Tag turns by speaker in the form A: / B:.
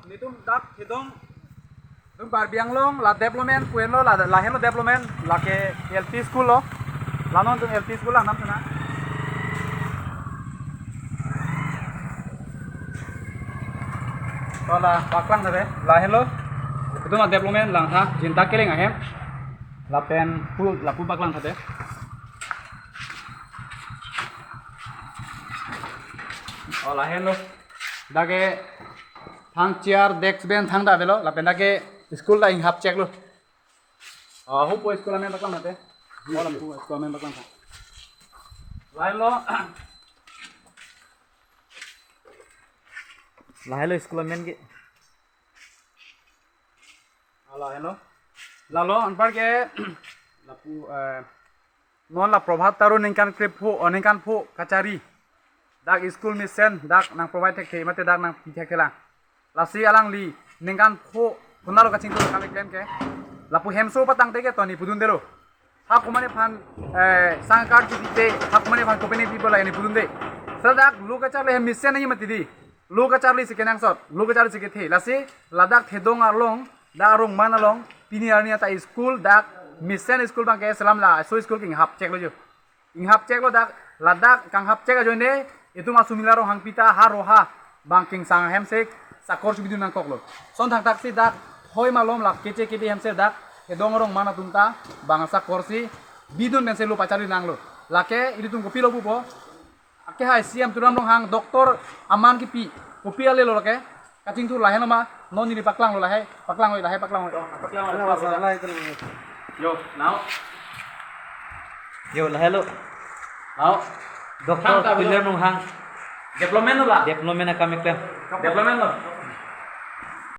A: Nitum dak hidung tum barbiang long la development kuen lo la hen lo development la ke LP school lo lanon tum LP school la nam sana to la baklang tade la hen lo itu na development lang ha jinta keling ahem la pen pu baklang tade la hen lo dage thang chair desk bench thang da belo la pen dage school la ing hap check lo hu po school men baklang tade ola pu school men baklang tha lain lo
B: Lahelo school men ge.
A: Ala hello. Lalo anpar ke lapu non la prabhat taru ningkan krip phu oningkan phu kachari. Dak school mission dak nang provide ke mate dak nang pithe kela. Lasi alang li ningkan phu kunalo kaching tu kami claim ke. Lapu hemso patang te ke toni pudun dero. Hak kumane phan sangkar ki te hak kumane phan company people la ni pudun de. Sadak lu kachar le mission nahi mati di. Lu kachar li sikenang sot lu kachar sikethe lasi ladak thedong arlong da rong manalong pini arnia ta school dak mission school bang ke salam la so school king hap check lo jo ing hap check lo dak ladak kang hap check jo ne itu masu milaro hang pita haroha bang king sang hemsek sakor su bidun nang koklo son thang taksi dak hoi malom la kece kebe hemsek dak ke dong rong mana tunta bang sakor si bidun men se lu pacari nang lo lake itu tung kopi lo bubo ake hai siam turam rong hang doktor aman ki pi kopi ale lo lake kacing tu lahen ma non ini paklang lo lahe paklang paklang yo now
B: Yo lahelo.
A: now
B: Doktor William Nung hang.
A: development lo la
B: Development na kami klem.
A: development lo